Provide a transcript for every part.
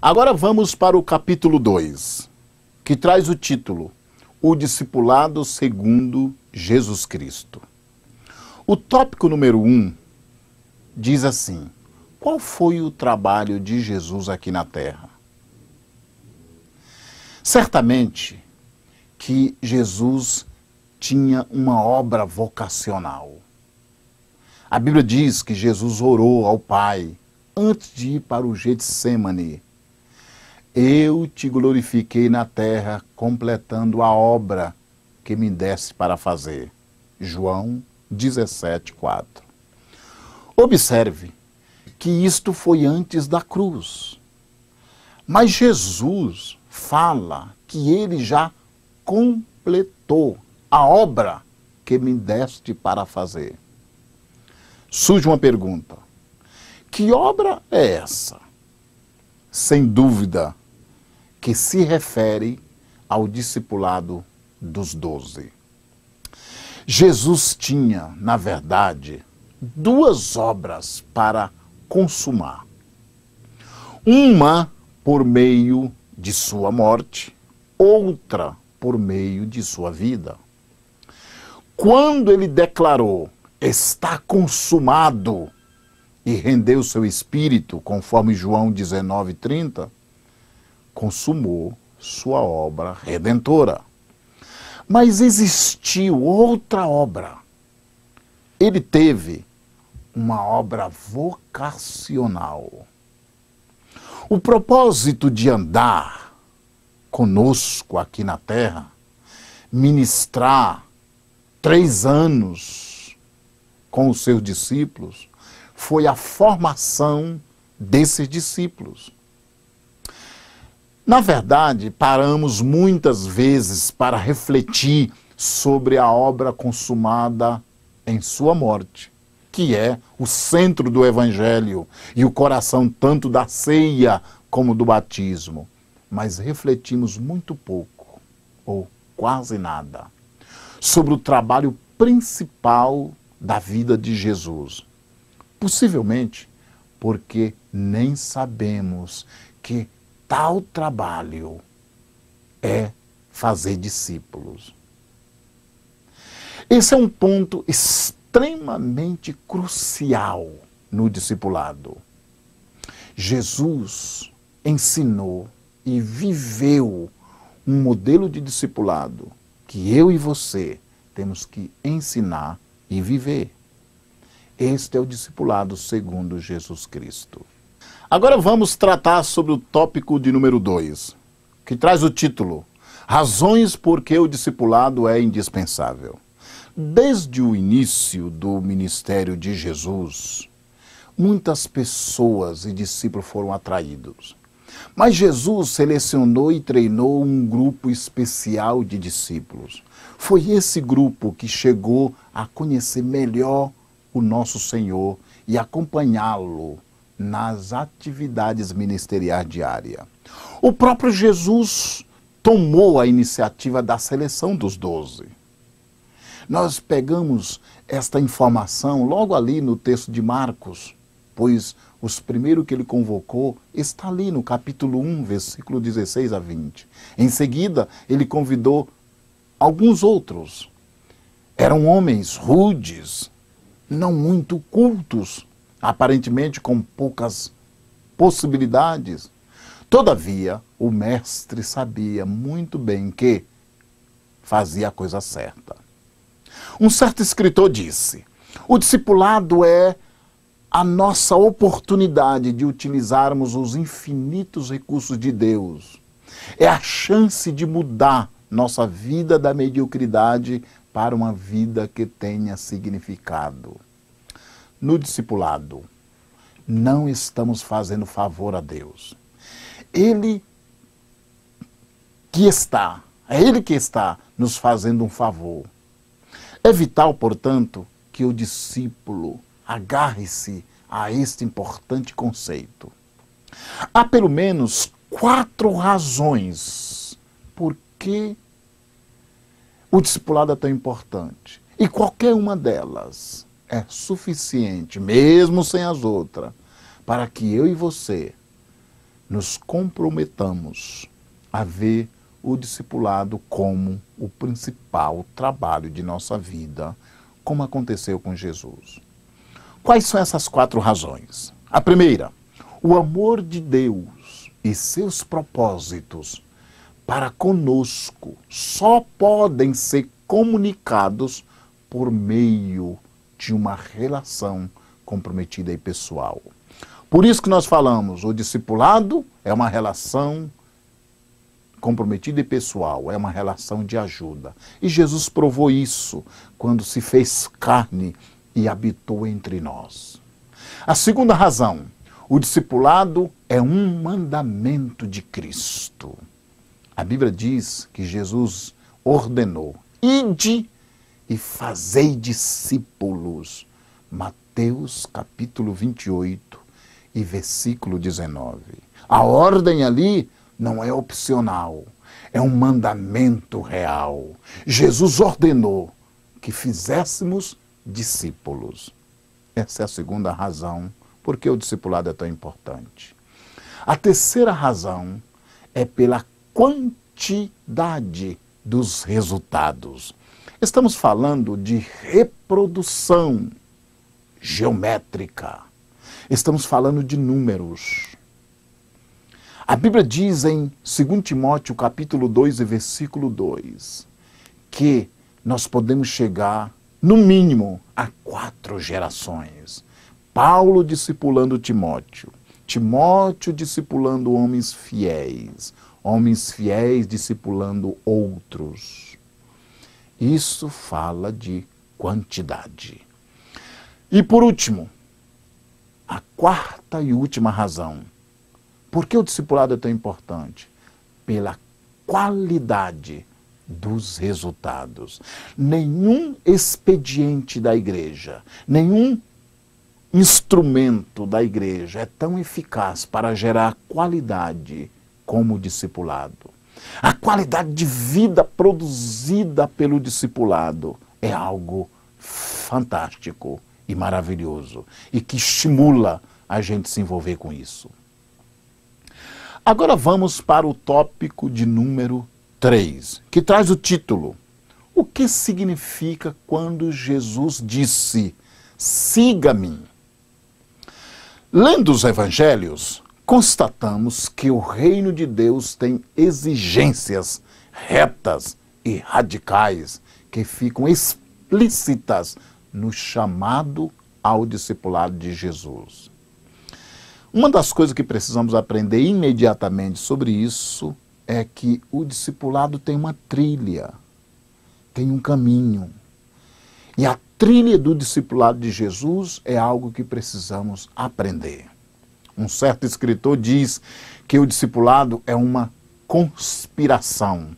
Agora vamos para o capítulo 2, que traz o título O Discipulado segundo Jesus Cristo. O tópico número 1 diz assim: qual foi o trabalho de Jesus aqui na terra? Certamente que Jesus tinha uma obra vocacional. A Bíblia diz que Jesus orou ao Pai antes de ir para o Getsêmani. Eu te glorifiquei na terra, completando a obra que me deste para fazer. João 17:4. Observe que isto foi antes da cruz. Mas Jesus fala que ele já completou a obra que me deste para fazer. Surge uma pergunta: que obra é essa? Sem dúvida que se refere ao discipulado dos 12. Jesus tinha, na verdade, duas obras para consumar. Uma por meio de sua morte, outra por meio de sua vida. Quando ele declarou: está consumado, e rendeu seu espírito, conforme João 19:30, consumou sua obra redentora. Mas existiu outra obra. Ele teve uma obra vocacional. O propósito de andar conosco aqui na terra, ministrar 3 anos com os seus discípulos, foi a formação desses discípulos. Na verdade, paramos muitas vezes para refletir sobre a obra consumada em sua morte, que é o centro do Evangelho e o coração tanto da ceia como do batismo. Mas refletimos muito pouco, ou quase nada, sobre o trabalho principal da vida de Jesus. Possivelmente porque nem sabemos que tal trabalho é fazer discípulos. Esse é um ponto extremamente crucial no discipulado. Jesus ensinou e viveu um modelo de discipulado que eu e você temos que ensinar e viver. Este é o discipulado segundo Jesus Cristo. Agora vamos tratar sobre o tópico de número 2, que traz o título Razões por que o discipulado é indispensável. Desde o início do ministério de Jesus, muitas pessoas e discípulos foram atraídos. Mas Jesus selecionou e treinou um grupo especial de discípulos. Foi esse grupo que chegou a conhecer melhor o nosso Senhor e acompanhá-lo nas atividades ministeriais diárias. O próprio Jesus tomou a iniciativa da seleção dos 12. Nós pegamos esta informação logo ali no texto de Marcos, pois os primeiros que ele convocou está ali no capítulo 1, versículo 16 a 20. Em seguida, ele convidou alguns outros. Eram homens rudes, não muito cultos, aparentemente com poucas possibilidades. Todavia, o mestre sabia muito bem que fazia a coisa certa. Um certo escritor disse: o discipulado é a nossa oportunidade de utilizarmos os infinitos recursos de Deus. É a chance de mudar nossa vida da mediocridade para uma vida que tenha significado. No discipulado, não estamos fazendo favor a Deus. É Ele que está nos fazendo um favor. É vital, portanto, que o discípulo agarre-se a este importante conceito. Há pelo menos 4 razões por que o discipulado é tão importante. E qualquer uma delas é suficiente, mesmo sem as outras, para que eu e você nos comprometamos a ver o discipulado como o principal trabalho de nossa vida, como aconteceu com Jesus. Quais são essas 4 razões? A primeira, o amor de Deus e seus propósitos para conosco só podem ser comunicados por meio de uma relação comprometida e pessoal. Por isso que nós falamos, o discipulado é uma relação comprometida e pessoal, é uma relação de ajuda. E Jesus provou isso quando se fez carne e habitou entre nós. A segunda razão, o discipulado é um mandamento de Cristo. A Bíblia diz que Jesus ordenou, ide e fazei discípulos. Mateus capítulo 28 e versículo 19. A ordem ali não é opcional, é um mandamento real. Jesus ordenou que fizéssemos discípulos. Essa é a segunda razão porque o discipulado é tão importante. A terceira razão é pela quantidade dos resultados. Estamos falando de reprodução geométrica. Estamos falando de números. A Bíblia diz em 2 Timóteo capítulo 2 e versículo 2 que nós podemos chegar, no mínimo, a 4 gerações. Paulo discipulando Timóteo, Timóteo discipulando homens fiéis discipulando outros. Isso fala de quantidade. E por último, a quarta e última razão. Por que o discipulado é tão importante? Pela qualidade dos resultados. Nenhum expediente da igreja, nenhum instrumento da igreja é tão eficaz para gerar qualidade como o discipulado. A qualidade de vida produzida pelo discipulado é algo fantástico e maravilhoso e que estimula a gente se envolver com isso. Agora vamos para o tópico de número 3, que traz o título. O que significa quando Jesus disse, siga-me? Lendo os evangelhos, constatamos que o reino de Deus tem exigências retas e radicais que ficam explícitas no chamado ao discipulado de Jesus. Uma das coisas que precisamos aprender imediatamente sobre isso é que o discipulado tem uma trilha, tem um caminho. E a trilha do discipulado de Jesus é algo que precisamos aprender. Um certo escritor diz que o discipulado é uma conspiração.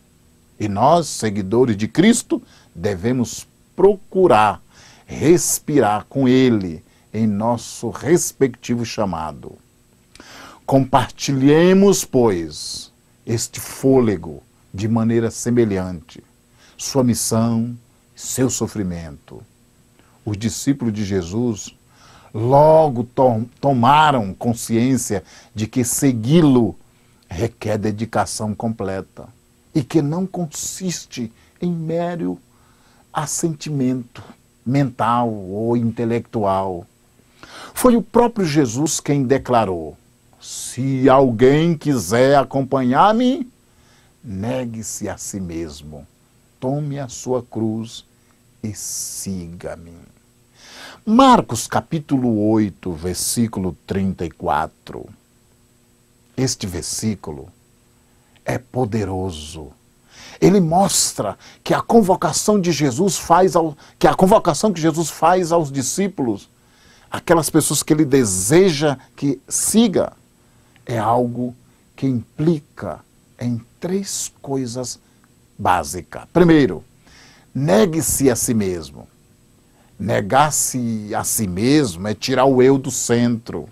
E nós, seguidores de Cristo, devemos procurar respirar com Ele em nosso respectivo chamado. Compartilhemos, pois, este fôlego de maneira semelhante, sua missão, seu sofrimento. Os discípulos de Jesus logo tomaram consciência de que segui-lo requer dedicação completa e que não consiste em mero assentimento mental ou intelectual. Foi o próprio Jesus quem declarou: se alguém quiser acompanhar-me, negue-se a si mesmo, tome a sua cruz e siga-me. Marcos capítulo 8, versículo 34. Este versículo é poderoso. Ele mostra que a convocação que Jesus faz aos discípulos, aquelas pessoas que ele deseja que siga, é algo que implica em 3 coisas básicas. Primeiro, negue-se a si mesmo. Negar-se a si mesmo é tirar o eu do centro,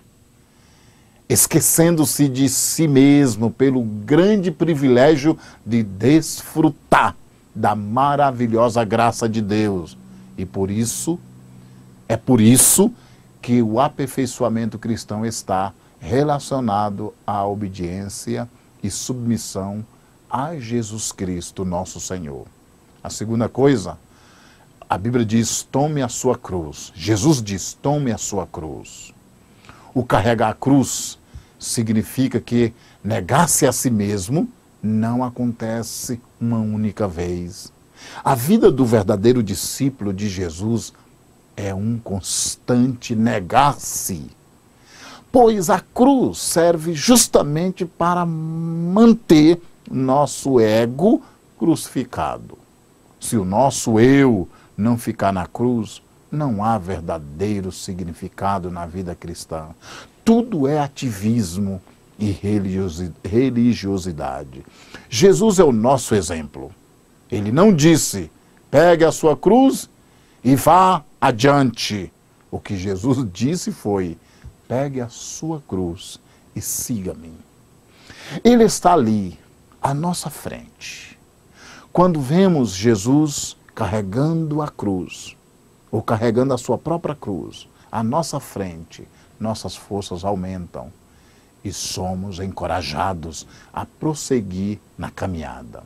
esquecendo-se de si mesmo pelo grande privilégio de desfrutar da maravilhosa graça de Deus. E por isso que o aperfeiçoamento cristão está relacionado à obediência e submissão a Jesus Cristo, nosso Senhor. A segunda coisa, a Bíblia diz, tome a sua cruz. Jesus diz, tome a sua cruz. O carregar a cruz significa que negar-se a si mesmo não acontece uma única vez. A vida do verdadeiro discípulo de Jesus é um constante negar-se, pois a cruz serve justamente para manter nosso ego crucificado. Se o nosso eu não ficar na cruz, não há verdadeiro significado na vida cristã. Tudo é ativismo e religiosidade. Jesus é o nosso exemplo. Ele não disse, pegue a sua cruz e vá adiante. O que Jesus disse foi, pegue a sua cruz e siga-me. Ele está ali, à nossa frente. Quando vemos Jesus carregando a cruz, ou carregando a sua própria cruz, à nossa frente, nossas forças aumentam e somos encorajados a prosseguir na caminhada.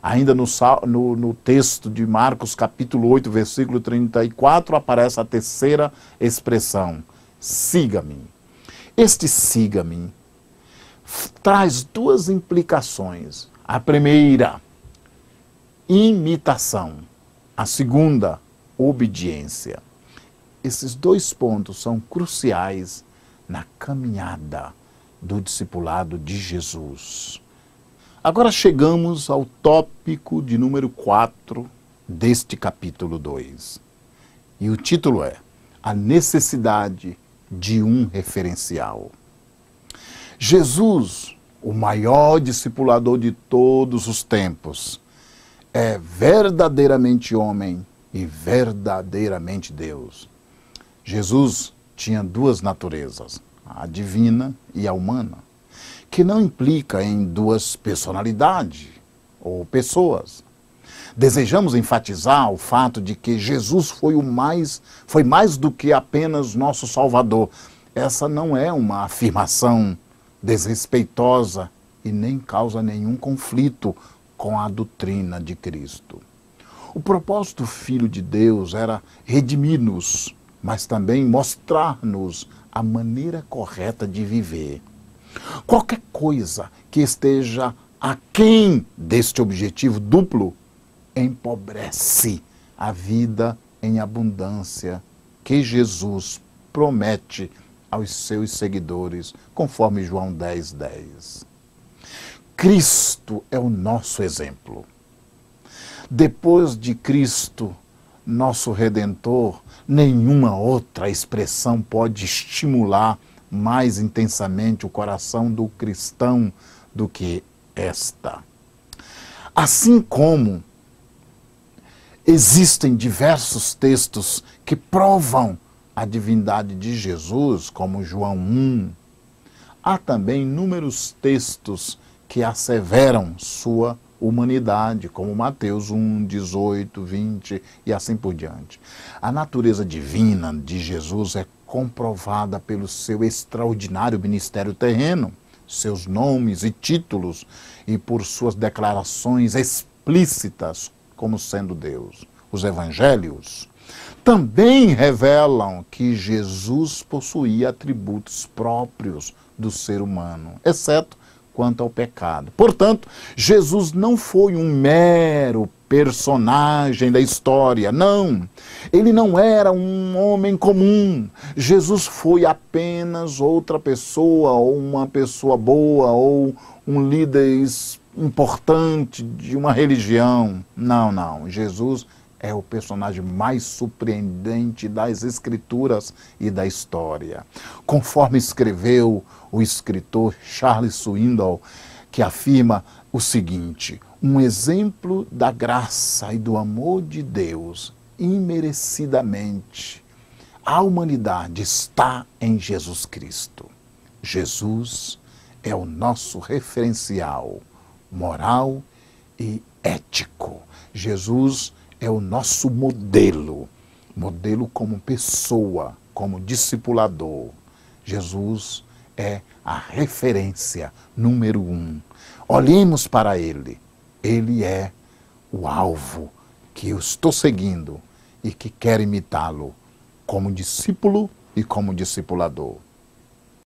Ainda no texto de Marcos, capítulo 8, versículo 34, aparece a terceira expressão, siga-me. Este siga-me traz duas implicações. A primeira, imitação. A segunda, obediência. Esses dois pontos são cruciais na caminhada do discipulado de Jesus. Agora chegamos ao tópico de número 4 deste capítulo 2. E o título é A Necessidade de um Referencial. Jesus, o maior discipulador de todos os tempos, é verdadeiramente homem e verdadeiramente Deus. Jesus tinha duas naturezas, a divina e a humana, que não implica em duas personalidades ou pessoas. Desejamos enfatizar o fato de que Jesus foi mais do que apenas nosso Salvador. Essa não é uma afirmação desrespeitosa e nem causa nenhum conflito com a doutrina de Cristo. O propósito do Filho de Deus era redimir-nos, mas também mostrar-nos a maneira correta de viver. Qualquer coisa que esteja aquém deste objetivo duplo empobrece a vida em abundância que Jesus promete aos seus seguidores, conforme João 10:10. Cristo é o nosso exemplo. Depois de Cristo, nosso Redentor, nenhuma outra expressão pode estimular mais intensamente o coração do cristão do que esta. Assim como existem diversos textos que provam a divindade de Jesus, como João 1, há também inúmeros textos que asseveram sua humanidade, como Mateus 1, 18, 20 e assim por diante. A natureza divina de Jesus é comprovada pelo seu extraordinário ministério terreno, seus nomes e títulos e por suas declarações explícitas como sendo Deus. Os evangelhos também revelam que Jesus possuía atributos próprios do ser humano, exceto quanto ao pecado. Portanto, Jesus não foi um mero personagem da história, não. Ele não era um homem comum. Jesus foi apenas outra pessoa, ou uma pessoa boa, ou um líder importante de uma religião. Não, não. Jesus é o personagem mais surpreendente das Escrituras e da história. Conforme escreveu o escritor Charles Swindoll, que afirma o seguinte: um exemplo da graça e do amor de Deus, imerecidamente, a humanidade está em Jesus Cristo. Jesus é o nosso referencial moral e ético. Jesus é o nosso modelo como pessoa, como discipulador. Jesus é a referência número 1. Olhemos para Ele. Ele é o alvo que eu estou seguindo e que quero imitá-lo como discípulo e como discipulador.